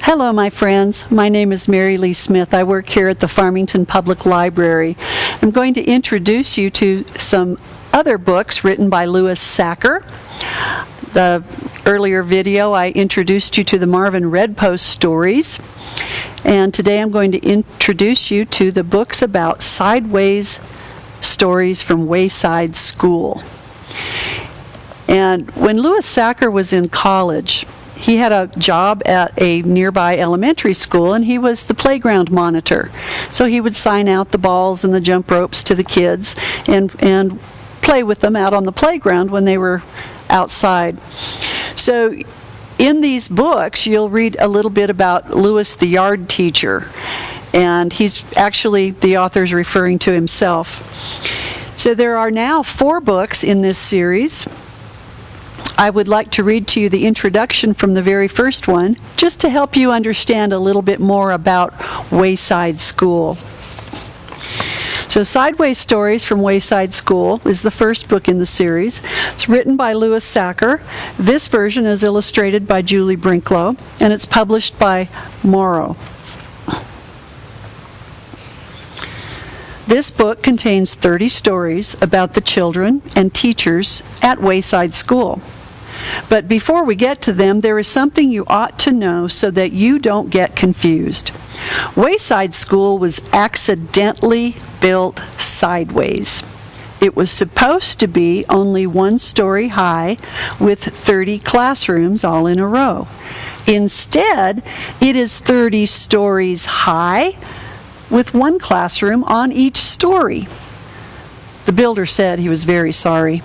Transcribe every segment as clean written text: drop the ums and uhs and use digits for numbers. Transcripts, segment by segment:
Hello, my friends. My name is Mary Lee Smith. I work here at the Farmington Public Library. I'm going to introduce you to some other books written by Louis Sachar. The earlier video, I introduced you to the Marvin Redpost stories. And today I'm going to introduce you to the books about sideways stories from Wayside School. And when Louis Sachar was in college, he had a job at a nearby elementary school, and he was the playground monitor. So he would sign out the balls and the jump ropes to the kids and play with them out on the playground when they were outside. So in these books, you'll read a little bit about Louis the yard teacher. And he's actually, the author's referring to himself. So there are now 4 books in this series. I would like to read to you the introduction from the very first one, just to help you understand a little bit more about Wayside School. So Sideways Stories from Wayside School is the first book in the series. It's written by Louis Sachar. This version is illustrated by Julie Brinklow, and it's published by Morrow. This book contains 30 stories about the children and teachers at Wayside School. But before we get to them, there is something you ought to know so that you don't get confused. Wayside School was accidentally built sideways. It was supposed to be only 1 story high with 30 classrooms all in a row. Instead, it is 30 stories high with 1 classroom on each story. The builder said he was very sorry.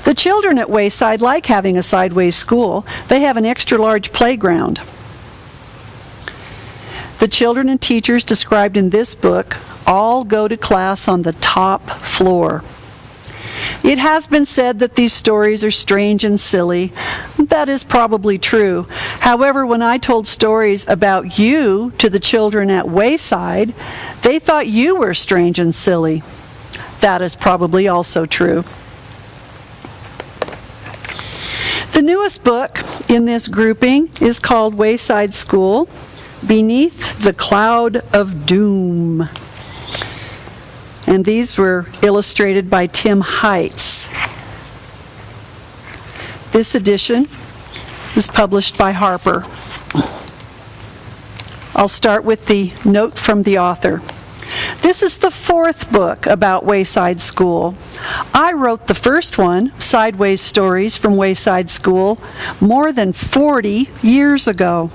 The children at Wayside like having a sideways school. They have an extra-large playground. The children and teachers described in this book all go to class on the top floor. It has been said that these stories are strange and silly. That is probably true. However, when I told stories about you to the children at Wayside, they thought you were strange and silly. That is probably also true. The newest book in this grouping is called Wayside School, Beneath the Cloud of Doom. And these were illustrated by Tim Heitz. This edition was published by Harper. I'll start with the note from the author. This is the 4th book about Wayside School. I wrote the first one, Sideways Stories from Wayside School, more than 40 years ago.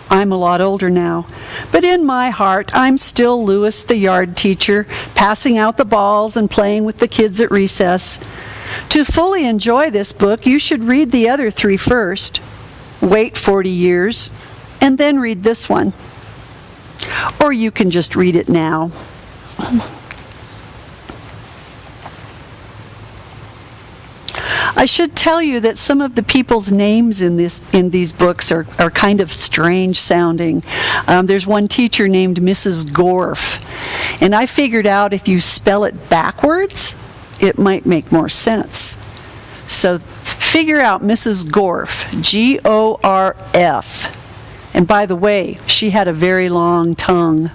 I'm a lot older now, but in my heart, I'm still Louis the yard teacher, passing out the balls and playing with the kids at recess. To fully enjoy this book, you should read the other 3 first, wait 40 years, and then read this one. Or you can just read it now. I should tell you that some of the people's names in these books are kind of strange sounding. There's one teacher named Mrs. Gorf, and I figured out if you spell it backwards, it might make more sense. So figure out Mrs. Gorf, G-O-R-F. And by the way, she had a very long tongue.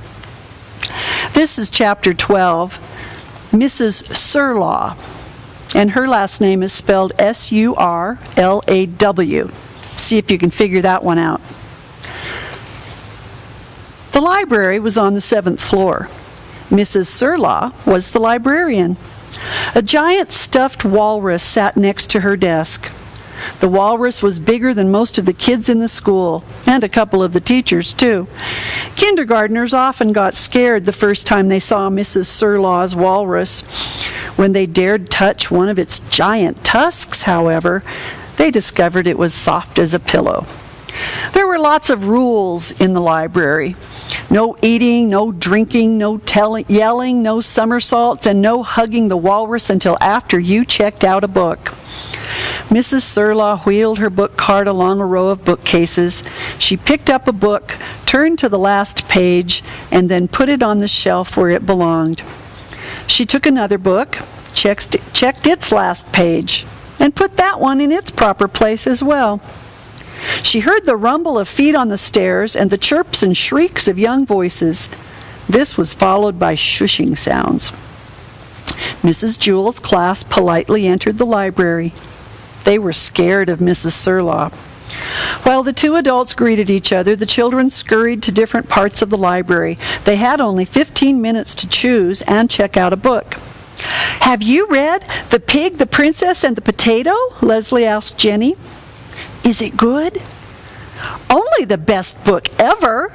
This is chapter 12, Mrs. Surlaw. And her last name is spelled S-U-R-L-A-W. See if you can figure that one out. The library was on the 7th floor. Mrs. Surlaw was the librarian. A giant stuffed walrus sat next to her desk. The walrus was bigger than most of the kids in the school, and a couple of the teachers, too. Kindergartners often got scared the first time they saw Mrs. Surlaw's walrus. When they dared touch one of its giant tusks, however, they discovered it was soft as a pillow. There were lots of rules in the library. No eating, no drinking, no yelling, no somersaults, and no hugging the walrus until after you checked out a book. Mrs. Surlaw wheeled her book cart along a row of bookcases. She picked up a book, turned to the last page, and then put it on the shelf where it belonged. She took another book, checked its last page, and put that one in its proper place as well. She heard the rumble of feet on the stairs and the chirps and shrieks of young voices. This was followed by shushing sounds. Mrs. Jewell's class politely entered the library. They were scared of Mrs. Surlaw. While the two adults greeted each other, the children scurried to different parts of the library. They had only 15 minutes to choose and check out a book. "Have you read The Pig, the Princess, and the Potato?" Leslie asked Jenny. "Is it good?" "Only the best book ever."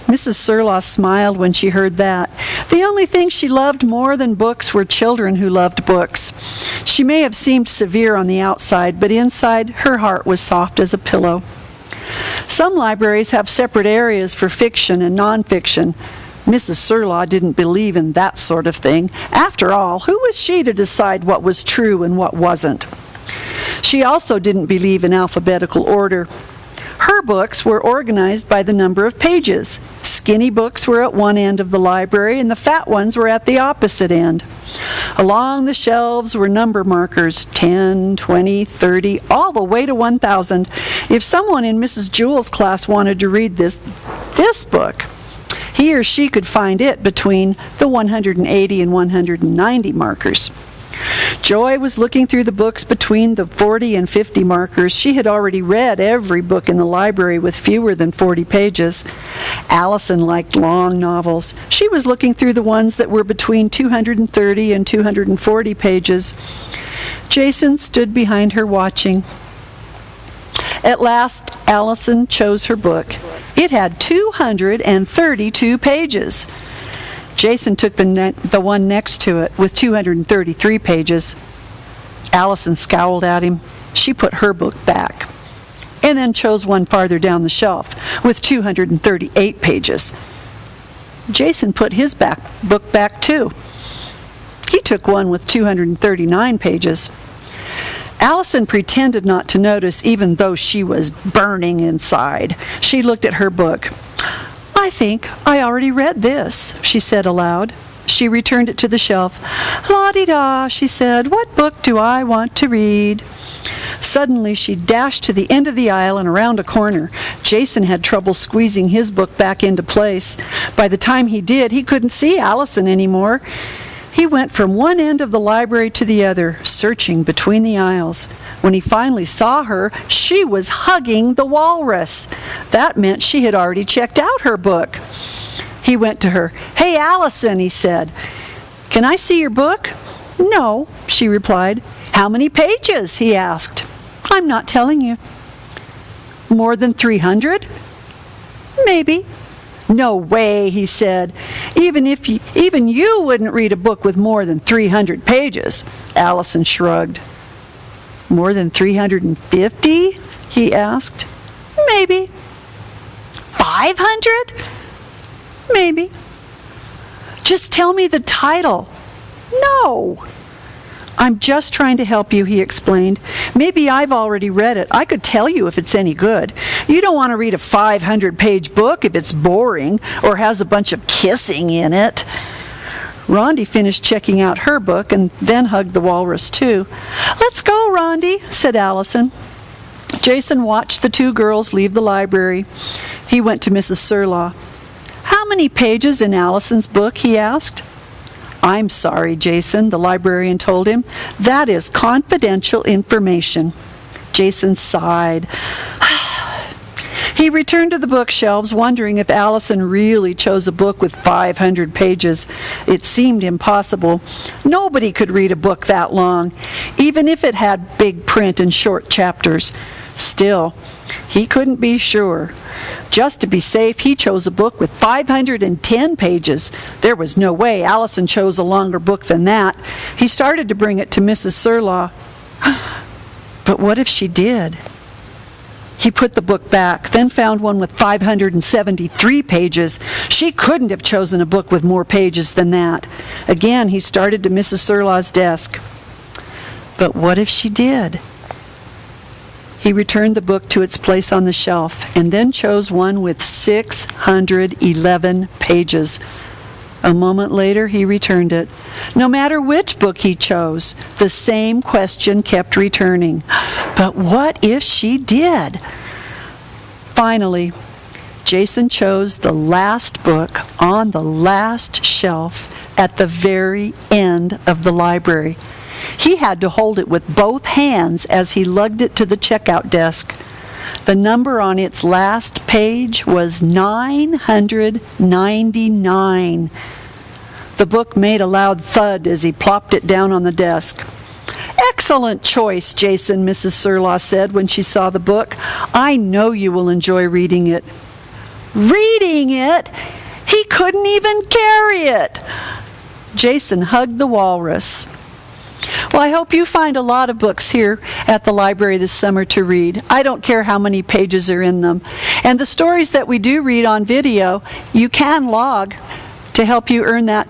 Mrs. Surlaw smiled when she heard that. The only thing she loved more than books were children who loved books. She may have seemed severe on the outside, but inside her heart was soft as a pillow. Some libraries have separate areas for fiction and nonfiction. Mrs. Surlaw didn't believe in that sort of thing. After all, who was she to decide what was true and what wasn't? She also didn't believe in alphabetical order. Her books were organized by the number of pages. Skinny books were at one end of the library, and the fat ones were at the opposite end. Along the shelves were number markers, 10, 20, 30, all the way to 1,000. If someone in Mrs. Jewell's class wanted to read this book, he or she could find it between the 180 and 190 markers. Joy was looking through the books between the 40 and 50 markers. She had already read every book in the library with fewer than 40 pages. Allison liked long novels. She was looking through the ones that were between 230 and 240 pages. Jason stood behind her watching. At last, Allison chose her book. It had 232 pages. Jason took the one next to it with 233 pages. Allison scowled at him. She put her book back and then chose one farther down the shelf with 238 pages. Jason put his book back too. He took one with 239 pages. Allison pretended not to notice, even though she was burning inside. She looked at her book. "I think I already read this," she said aloud. She returned it to the shelf. "La-di-da," she said, "what book do I want to read?" Suddenly, she dashed to the end of the aisle and around a corner. Jason had trouble squeezing his book back into place. By the time he did, he couldn't see Allison anymore. He went from one end of the library to the other, searching between the aisles. When he finally saw her, she was hugging the walrus. That meant she had already checked out her book. He went to her. "Hey, Allison," he said. "Can I see your book?" "No," she replied. "How many pages?" he asked. "I'm not telling you." "More than 300? "Maybe." "No way," he said. Even you wouldn't read a book with more than 300 pages." Allison shrugged. "More than 350? he asked. "Maybe." 500? "Maybe." "Just tell me the title." "No." "I'm just trying to help you," he explained. "Maybe I've already read it. I could tell you if it's any good. You don't want to read a 500-page book if it's boring or has a bunch of kissing in it." Rondi finished checking out her book and then hugged the walrus too. "Let's go, Rondi," said Allison. Jason watched the two girls leave the library. He went to Mrs. Surlaw. "How many pages in Allison's book?" he asked. "I'm sorry, Jason," the librarian told him. "That is confidential information." Jason sighed. He returned to the bookshelves, wondering if Allison really chose a book with 500 pages. It seemed impossible. Nobody could read a book that long, even if it had big print and short chapters. Still, he couldn't be sure. Just to be safe, he chose a book with 510 pages. There was no way Allison chose a longer book than that. He started to bring it to Mrs. Surlaw. But what if she did? He put the book back, then found one with 573 pages. She couldn't have chosen a book with more pages than that. Again, he started to Mrs. Surlaw's desk. But what if she did? He returned the book to its place on the shelf, and then chose one with 611 pages. A moment later, he returned it. No matter which book he chose, the same question kept returning. But what if she did? Finally, Jason chose the last book on the last shelf at the very end of the library. He had to hold it with both hands as he lugged it to the checkout desk. The number on its last page was 999. The book made a loud thud as he plopped it down on the desk. "Excellent choice, Jason," Mrs. Surlaw said when she saw the book. "I know you will enjoy reading it." Reading it? He couldn't even carry it. Jason hugged the walrus. Well, I hope you find a lot of books here at the library this summer to read. I don't care how many pages are in them. And the stories that we do read on video, you can log to help you earn that